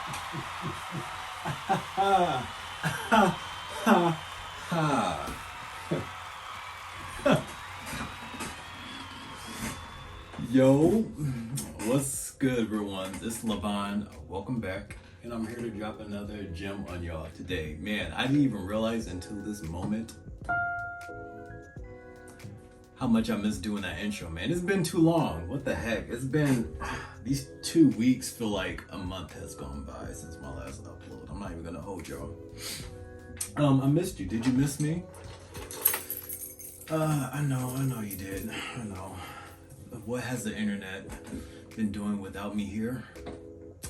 Yo, what's good, everyone? It's Levon. Welcome back, and I'm here to drop another gem on y'all today. Man, I didn't even realize until this moment how much I miss doing that intro, man. It's been too long. What the heck? It's been these 2 weeks feel like a month has gone by since my last upload. I'm not even gonna hold y'all. I missed you. Did you miss me? I know you did. I know. What has the internet been doing without me here?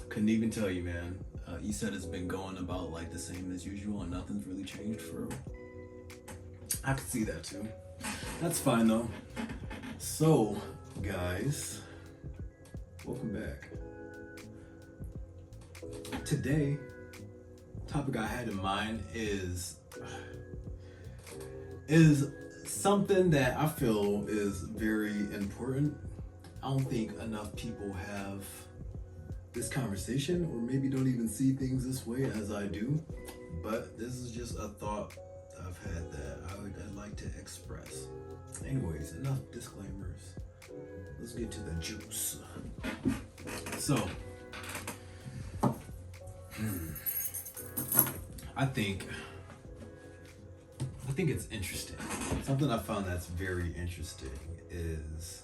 Couldn't even tell you, man. You said it's been going about like the same as usual and nothing's really changed for real. I could see that too. That's fine though. So, guys, welcome back. Today, topic I had in mind is something that I feel is very important. I don't think enough people have this conversation, or maybe don't even see things this way as I do. But this is just a thought I've had that I'd like to express. Anyways, enough disclaimers. Let's get to the juice. So, I think it's interesting. Something I found that's very interesting is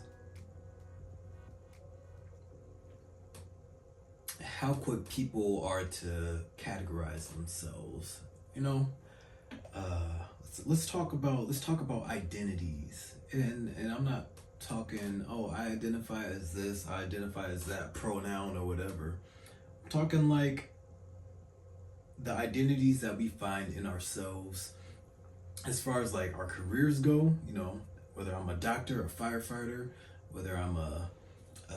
how quick people are to categorize themselves. You know, let's talk about identities, and I'm not talking, oh, I identify as this, I identify as that pronoun or whatever. I'm talking like the identities that we find in ourselves as far as like our careers go. You know, whether I'm a doctor, a firefighter, whether I'm a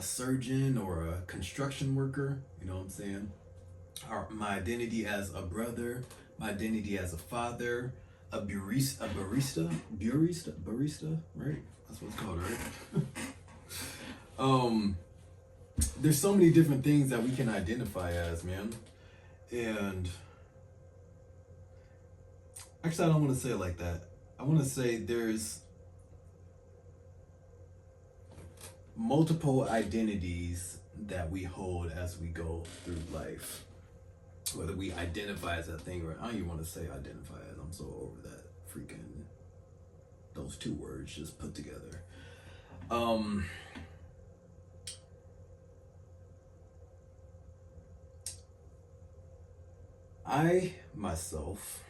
surgeon or a construction worker, you know what I'm saying? My identity as a brother, my identity as a father, a barista, right? That's what it's called, right? There's so many different things that we can identify as, man. And actually, I don't want to say it like that. I want to say there's multiple identities that we hold as we go through life. Whether we identify as that thing, or I don't even want to say identify as. I'm so over that freaking, those two words just put together. I myself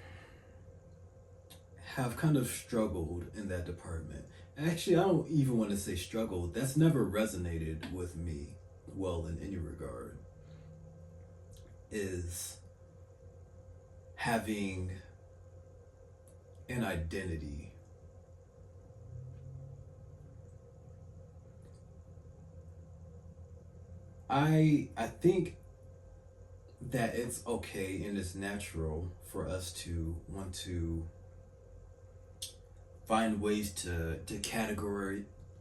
have kind of struggled in that department. Actually, I don't even want to say struggled. That's never resonated with me well in any regard. Is having an identity. I think that it's okay and it's natural for us to want to find ways to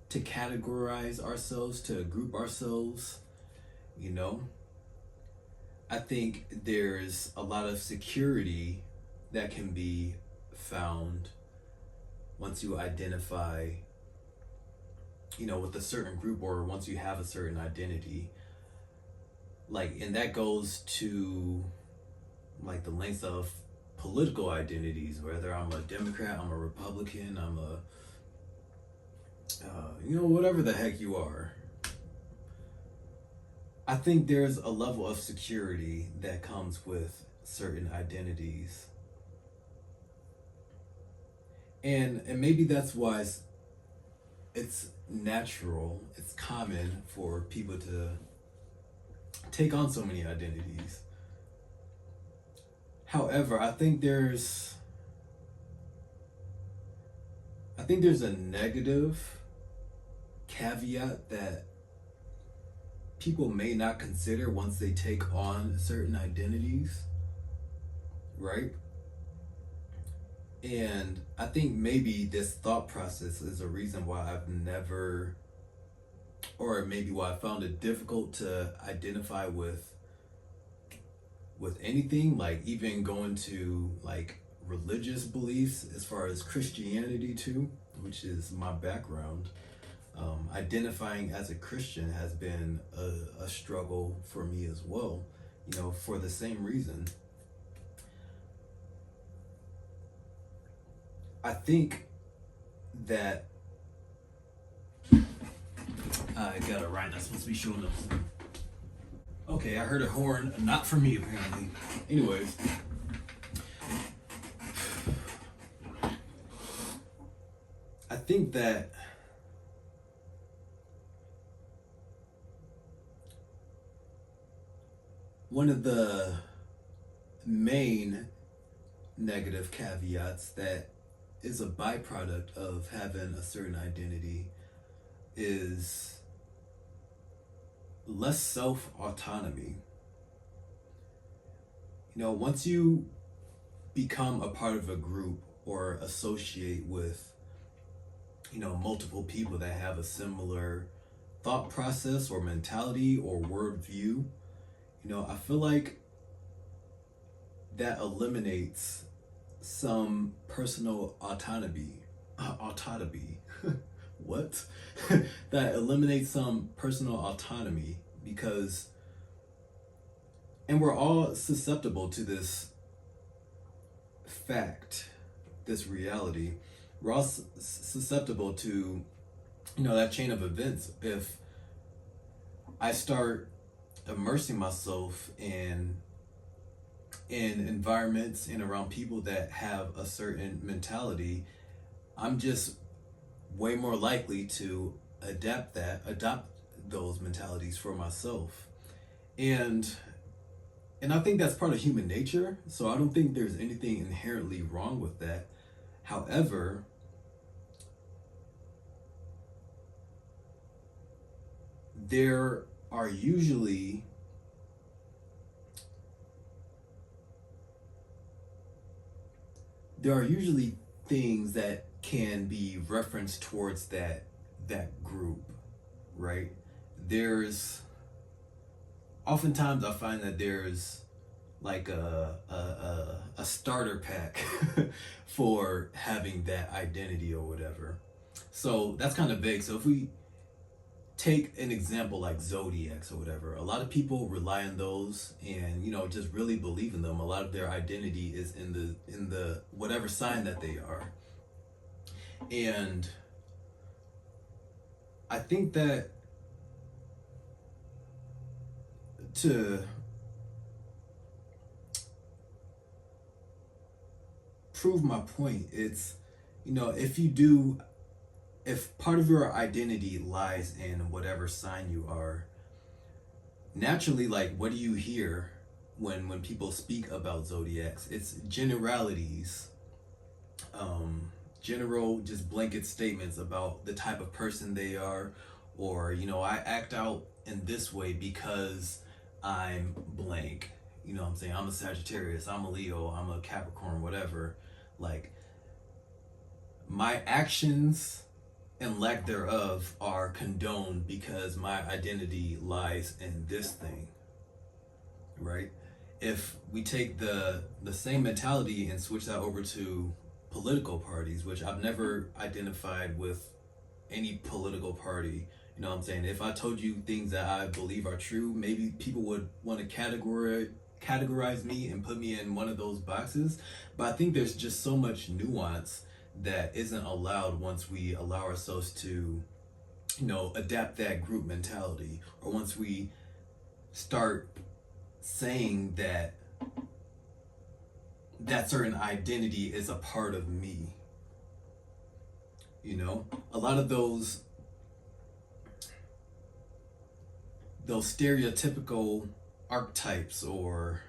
categorize ourselves, to group ourselves, you know. I think there's a lot of security that can be found once you identify, you know, with a certain group, or once you have a certain identity. Like, and that goes to like the length of political identities, whether I'm a Democrat, I'm a Republican, I'm a, you know, whatever the heck you are. I think there's a level of security that comes with certain identities. And maybe that's why it's natural, it's common for people to take on so many identities. However, I think there's a negative caveat that people may not consider once they take on certain identities, right? And I think maybe this thought process is a reason why I've never, or maybe why I found it difficult to identify with with anything, like even going to like religious beliefs as far as Christianity too, which is my background. Identifying as a Christian has been a struggle for me as well, you know, for the same reason. I think that I got a ride that's supposed to be showing up. Okay, I heard a horn, not from me apparently. Anyways, I think that one of the main negative caveats that is a byproduct of having a certain identity is less self autonomy. You know, once you become a part of a group or associate with, you know, multiple people that have a similar thought process or mentality or worldview, you know, I feel like that eliminates some personal autonomy. Autonomy. What? That eliminates some personal autonomy because, and we're all susceptible to this fact, this reality. We're all susceptible to, you know, that chain of events. If I start immersing myself in environments and around people that have a certain mentality, I'm just way more likely to adopt those mentalities for myself. And I think that's part of human nature, so I don't think there's anything inherently wrong with that. However, there are usually things that can be referenced towards that group, right? There's oftentimes I find that there's like a starter pack for having that identity or whatever. So that's kind of vague. So if we take an example like zodiacs or whatever, a lot of people rely on those and, you know, just really believe in them. A lot of their identity is in the whatever sign that they are. And I think that to prove my point, it's, you know, if part of your identity lies in whatever sign you are, naturally, like, what do you hear when people speak about zodiacs? It's generalities, general, just blanket statements about the type of person they are, or, you know, I act out in this way because I'm blank. You know what I'm saying? I'm a Sagittarius, I'm a Leo, I'm a Capricorn, whatever. Like, my actions and lack thereof are condoned because my identity lies in this thing, right? If we take the same mentality and switch that over to political parties, which I've never identified with any political party, you know what I'm saying? If I told you things that I believe are true, maybe people would want to categorize me and put me in one of those boxes. But I think there's just so much nuance that isn't allowed once we allow ourselves to, you know, adapt that group mentality, or once we start saying that that certain identity is a part of me. You know, a lot of those stereotypical archetypes, or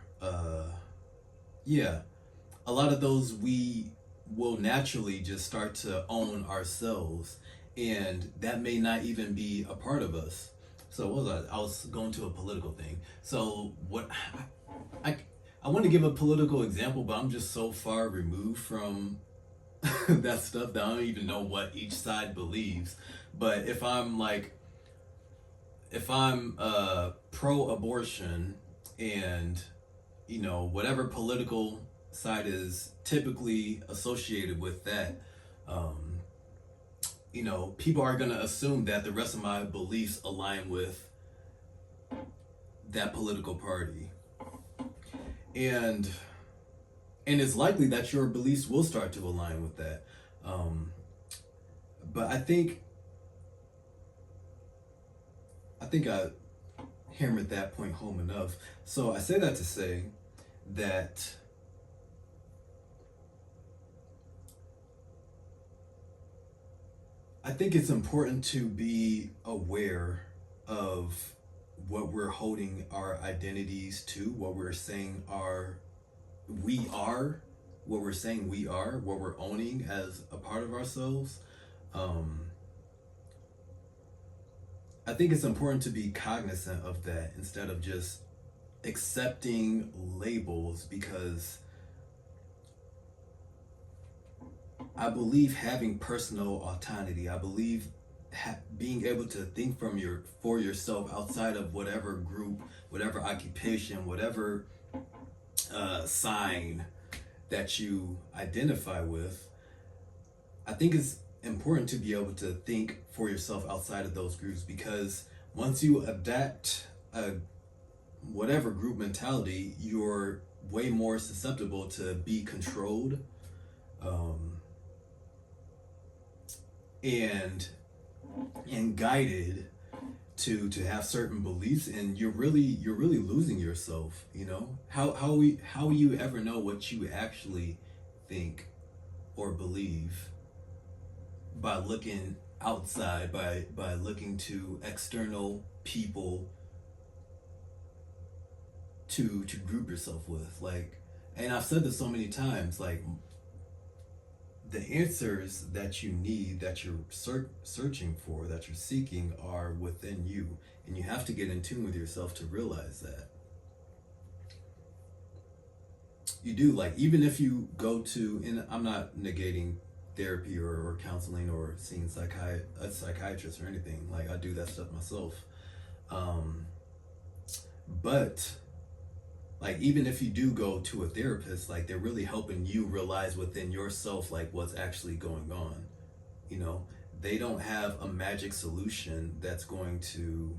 yeah, a lot of those we will naturally just start to own ourselves, and that may not even be a part of us. So what was I was going to a political thing. So what I want to give a political example, but I'm just so far removed from that stuff that I don't even know what each side believes. But if I'm pro-abortion and whatever political side is typically associated with that, um, people are going to assume that the rest of my beliefs align with that political party. And it's likely that your beliefs will start to align with that. Um, but I hammered that point home enough. So I say that to say that I think it's important to be aware of what we're holding our identities to, what we're saying we are, what we're saying we are, what we're owning as a part of ourselves. Um, I think it's important to be cognizant of that instead of just accepting labels, because I believe having personal autonomy, I believe being able to think for yourself outside of whatever group, whatever occupation, whatever sign that you identify with, I think it's important to be able to think for yourself outside of those groups, because once you adapt a whatever group mentality, you're way more susceptible to be controlled, um, and guided to have certain beliefs, and you're really losing yourself. How will you ever know what you actually think or believe? By looking outside, by looking to external people to group yourself with. Like, and I've said this so many times, like, the answers that you need, that you're searching for, that you're seeking, are within you, and you have to get in tune with yourself to realize that. You do, like, even if you go to, and I'm not negating therapy or counseling or seeing a psychiatrist or anything, like, I do that stuff myself, um, but like, even if you do go to a therapist, like, they're really helping you realize within yourself, like, what's actually going on. you know they don't have a magic solution that's going to,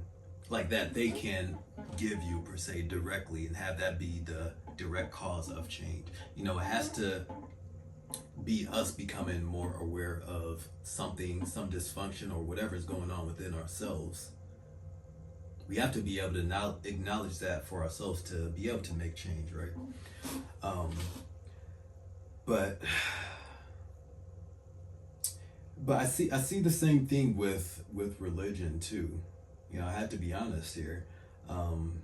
like, that they can give you per se directly and have that be the direct cause of change. It has to be us becoming more aware of something, some dysfunction or whatever is going on within ourselves. We have to be able to now acknowledge that for ourselves to be able to make change, right? um but I see the same thing with religion too. I had to be honest here. um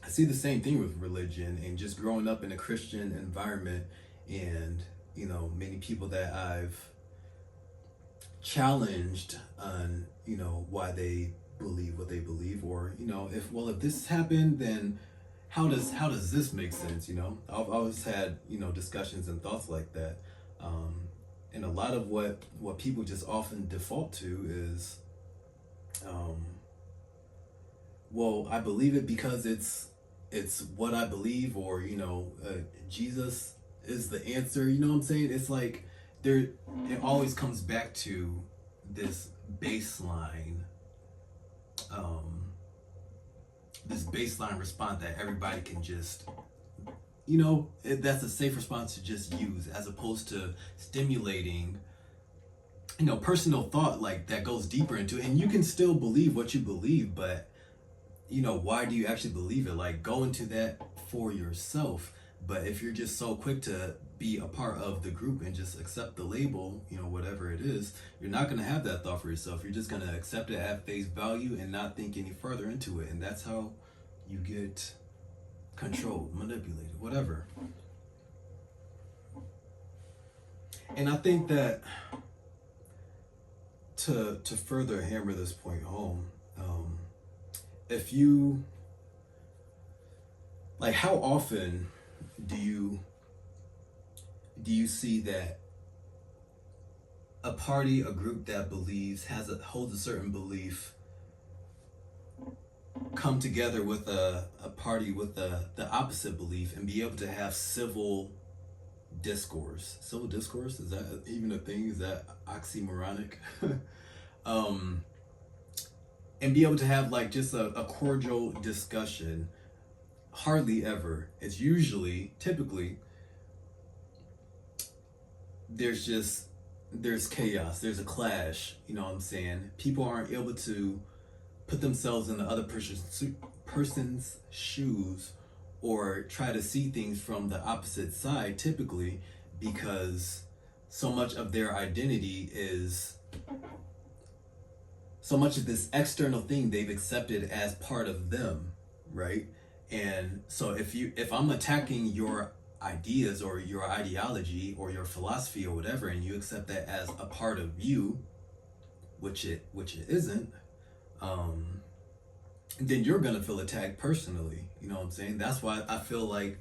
I see the same thing with religion, and just growing up in a Christian environment, and many people that I've challenged on why they believe what they believe, or if this happened, then how does this make sense. I've always had discussions and thoughts like that. And a lot of what people just often default to is, um, well, I believe it because it's what I believe, or Jesus is the answer. You know what I'm saying? It's like there it always comes back to this baseline, um, this baseline response that everybody can just, that's a safe response to just use, as opposed to stimulating personal thought, like, that goes deeper into it. And you can still believe what you believe, but why do you actually believe it? Like, go into that for yourself. But if you're just so quick to be a part of the group and just accept the label, whatever it is, you're not going to have that thought for yourself. You're just going to accept it at face value and not think any further into it. And that's how you get controlled, manipulated, whatever. And I think that to further hammer this point home, if you, like, how often do you see that a group that holds a certain belief, come together with a party with the opposite belief and be able to have civil discourse. Civil discourse, is that even a thing? Is that oxymoronic? um, and be able to have like just a cordial discussion. Hardly ever. It's usually, typically, there's chaos, there's a clash, you know what I'm saying? People aren't able to put themselves in the other person's shoes or try to see things from the opposite side, typically, because so much of their identity is so much of this external thing they've accepted as part of them, right? And so if I'm attacking your ideas or your ideology or your philosophy or whatever, and you accept that as a part of you, which it isn't, then you're gonna feel attacked personally. You know what I'm saying? That's why I feel like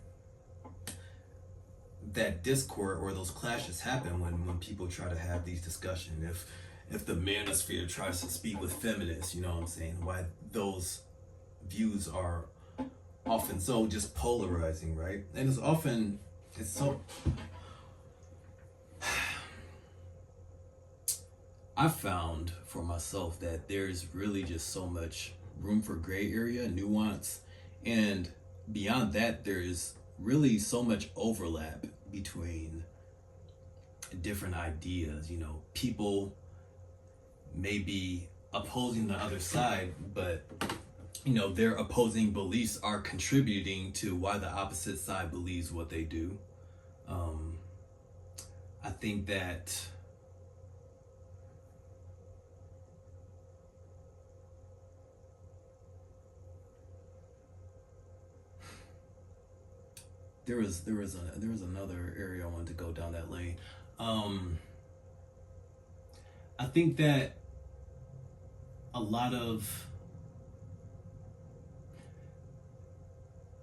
that discord or those clashes happen when people try to have these discussions. If the manosphere tries to speak with feminists, you know what I'm saying? Why those views are often so just polarizing, right? And it's so I found for myself that there's really just so much room for gray area, nuance, and beyond that, there's really so much overlap between different ideas. You know, people may be opposing the other side, but you know, their opposing beliefs are contributing to why the opposite side believes what they do. I think that there was another area I wanted to go down that lane. I think that a lot of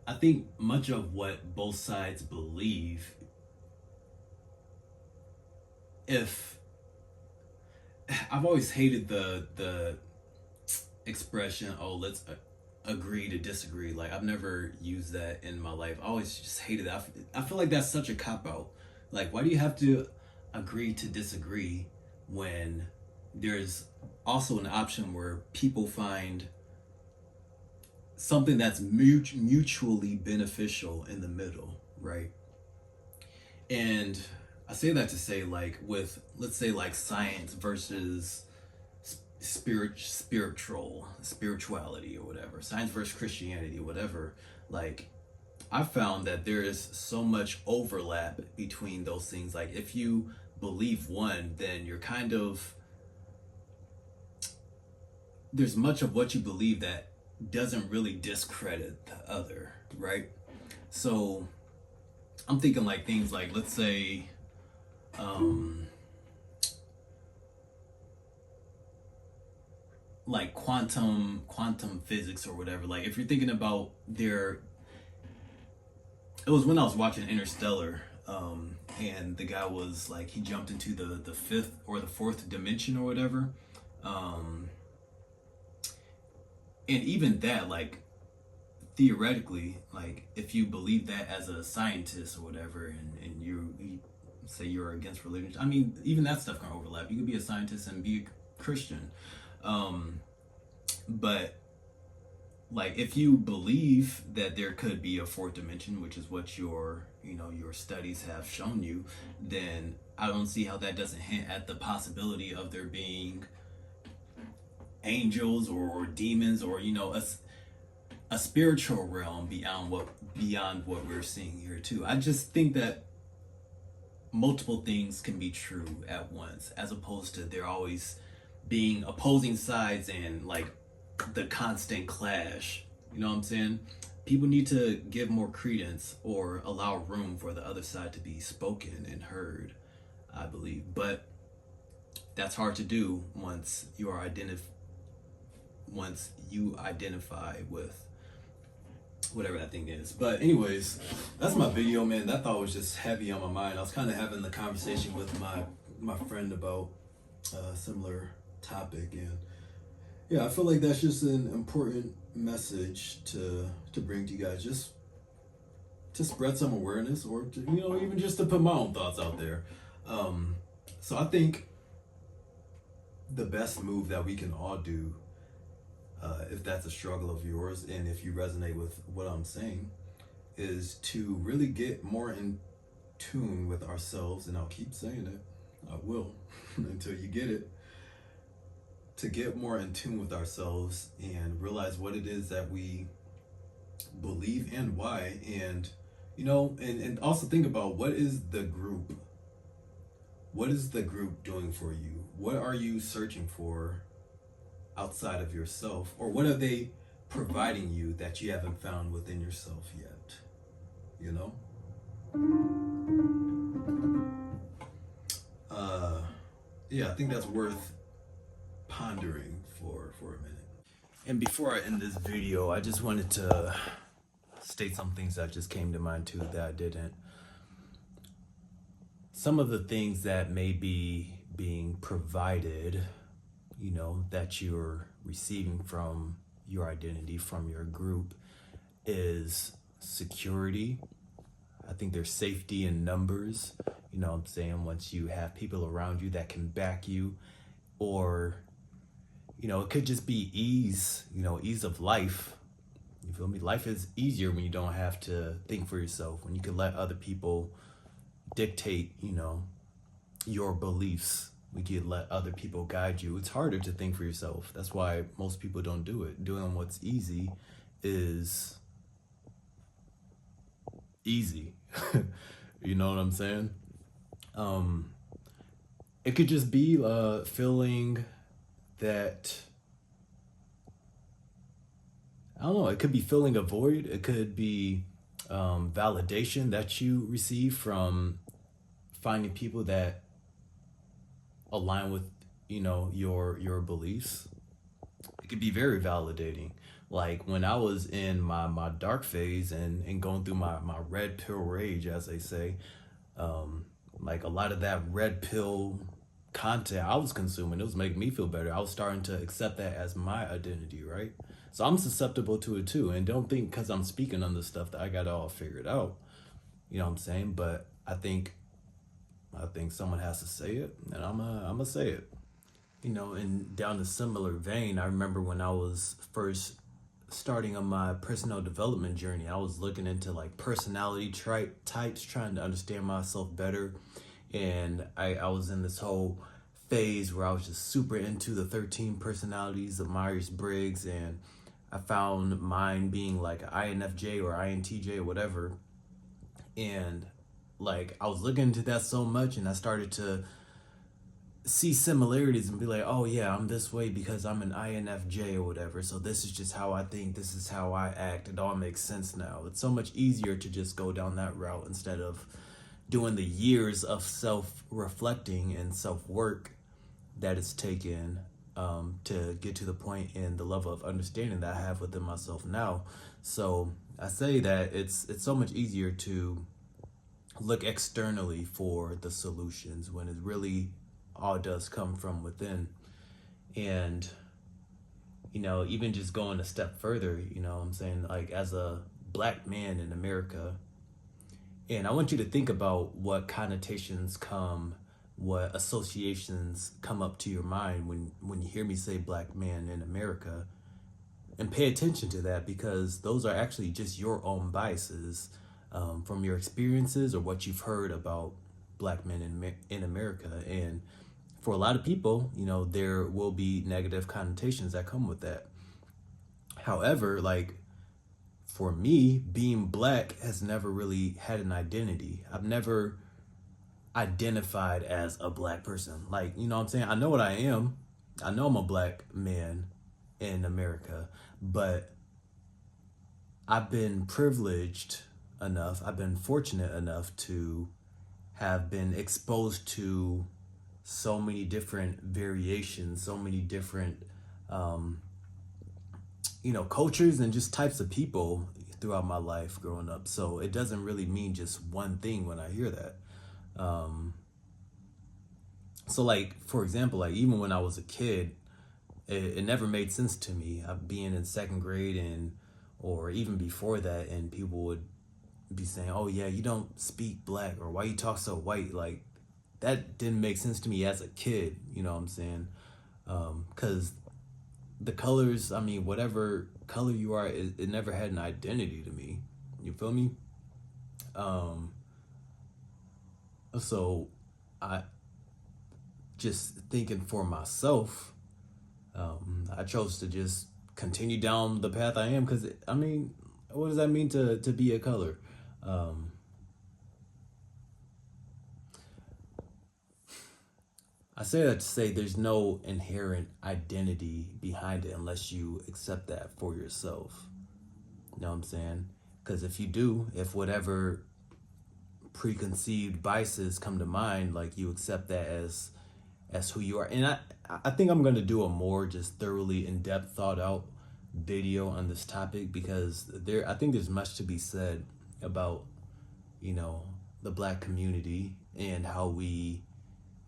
I think much of what both sides believe, if I've always hated the expression, "Oh, let's agree to disagree." Like I've never used that in my life. I always just hated that. I feel like that's such a cop out. Like, why do you have to agree to disagree when there's also an option where people find something that's mutually beneficial in the middle, right? And I say that to say, like, with, let's say, like science versus spirituality or whatever, science versus Christianity or whatever, like, I found that there is so much overlap between those things. Like, if you believe one, then you're kind of, there's much of what you believe that doesn't really discredit the other, right? So I'm thinking like things like, let's say, like quantum physics or whatever. Like if you're thinking about it was when I was watching Interstellar, and the guy was like, he jumped into the fifth or the fourth dimension or whatever, and even that, like, theoretically, like if you believe that as a scientist or whatever, and you say you're against religion, I mean, even that stuff can overlap. You could be a scientist and be a Christian, but like if you believe that there could be a fourth dimension, which is what your studies have shown you, then I don't see how that doesn't hint at the possibility of there being angels or demons, or a spiritual realm beyond what we're seeing here too. I just think that multiple things can be true at once, as opposed to there always being opposing sides and like the constant clash. You know what I'm saying? People need to give more credence or allow room for the other side to be spoken and heard, I believe. But that's hard to do once you identify with whatever that thing is. But anyways, that's my video, man. That thought was just heavy on my mind. I was kind of having the conversation with my friend about a similar topic, and yeah, I feel like that's just an important message to bring to you guys. Just to spread some awareness, or to, even just to put my own thoughts out there. Um, so I think the best move that we can all do, if that's a struggle of yours, and if you resonate with what I'm saying, is to really get more in tune with ourselves. And I'll keep saying it, I will, until you get it. To get more in tune with ourselves and realize what it is that we believe and why. And and also think about, what is the group doing for you? What are you searching for outside of yourself, or what are they providing you that you haven't found within yourself yet? you know yeah, I think that's worth pondering for a minute. And before I end this video, I just wanted to state some things that just came to mind too that I didn't. Some of the things that may be being provided, that you're receiving from your identity, from your group, is security. I think there's safety in numbers. What I'm saying? Once you have people around you that can back you, or, it could just be ease, ease of life. You feel me? Life is easier when you don't have to think for yourself, when you can let other people dictate, your beliefs. We can let other people guide you. It's harder to think for yourself. That's why most people don't do it. Doing what's easy is easy. You know what I'm saying? It could just be feeling that, I don't know, it could be filling a void. It could be validation that you receive from finding people that align with, your beliefs. It could be very validating. Like when I was in my dark phase and going through my red pill rage, as they say, like a lot of that red pill content I was consuming, it was making me feel better. I was starting to accept that as my identity, right? So I'm susceptible to it too. And don't think because I'm speaking on this stuff that I got it all figured out. You know what I'm saying? But I think someone has to say it, and I'm gonna say it. And down a similar vein, I remember when I was first starting on my personal development journey, I was looking into like personality types, trying to understand myself better. And I was in this whole phase where I was just super into the 13 personalities of Myers-Briggs, and I found mine being like an INFJ or INTJ or whatever. And like I was looking into that so much, and I started to see similarities and be like, oh yeah, I'm this way because I'm an INFJ or whatever. So this is just how I think, this is how I act. It all makes sense now. It's so much easier to just go down that route instead of doing the years of self-reflecting and self-work that it's taken to get to the point and the level of understanding that I have within myself now. So I say that it's so much easier to look externally for the solutions when it really all does come from within. And even just going a step further, I'm saying, like, as a Black man in America, and I want you to think about what connotations come, what associations come up to your mind when you hear me say Black man in America, and pay attention to that, because those are actually just your own biases from your experiences or what you've heard about Black men in America. And for a lot of people, there will be negative connotations that come with that. However, like for me, being Black has never really had an identity. I've never identified as a Black person. Like, what I'm saying? I know what I am. I know I'm a Black man in America, but I've been privileged enough, I've been fortunate enough to have been exposed to so many different variations, so many different, cultures and just types of people throughout my life growing up. So it doesn't really mean just one thing when I hear that. So like, for example, like even when I was a kid, it never made sense to me. Being in second grade or even before that, and people would be saying, "Oh yeah, you don't speak black," or "Why you talk so white?" Like that didn't make sense to me as a kid. You know what I'm saying? Because the colors, I mean, whatever color you are, it never had an identity to me. You feel me? Um, so I just thinking for myself, I chose to just continue down the path I am because I mean, what does that mean to be a color? Um, I say that to say there's no inherent identity behind it unless you accept that for yourself. You know what I'm saying? Because if you do, if whatever preconceived biases come to mind, like you accept that as who you are. And I think I'm gonna do a more just thoroughly in-depth thought out video on this topic because I think there's much to be said about, you know, the black community and how we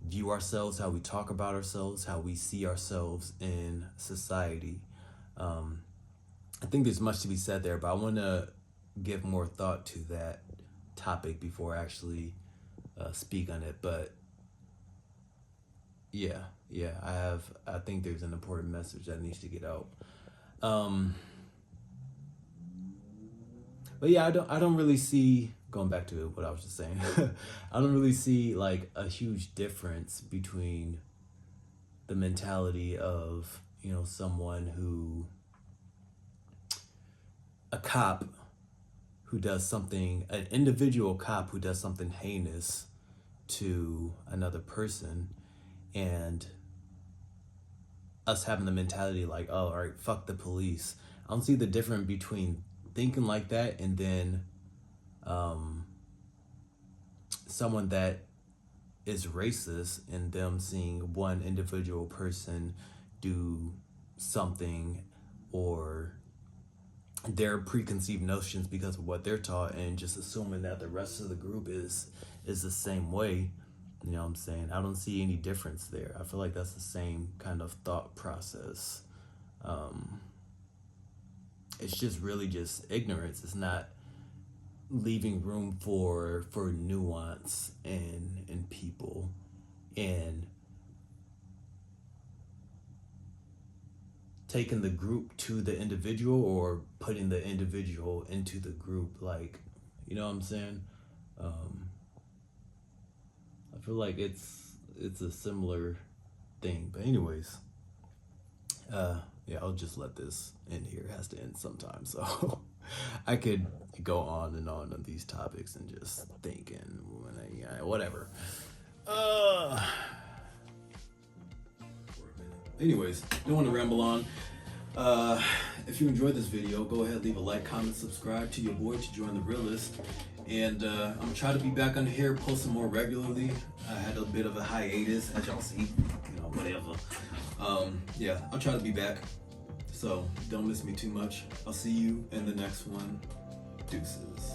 view ourselves, how we talk about ourselves, how we see ourselves in society. I think there's much to be said there, but I want to give more thought to that topic before I actually speak on it. But yeah, I think there's an important message that needs to get out. But yeah, I don't really see, going back to what I was just saying, I don't really see like a huge difference between the mentality of, you know, a cop who does something, an individual cop who does something heinous to another person, and us having the mentality like, oh, all right, fuck the police. I don't see the difference between thinking like that and then someone that is racist and them seeing one individual person do something or their preconceived notions because of what they're taught and just assuming that the rest of the group is the same way. You know what I'm saying? I don't see any difference there. I feel like that's the same kind of thought process. It's just really just ignorance. It's not leaving room for nuance in people and taking the group to the individual or putting the individual into the group. Like, you know what I'm saying? I feel like it's a similar thing. But anyways, yeah, I'll just let this end here. It has to end sometime. So I could go on these topics and just think and whatever. Anyways, don't want to ramble on. If you enjoyed this video, go ahead, leave a like, comment, subscribe to your boy to join the realist. And I'm trying to be back on here, posting more regularly. I had a bit of a hiatus, as y'all see, you know, whatever. Yeah, I'll try to be back. So don't miss me too much. I'll see you in the next one. Deuces.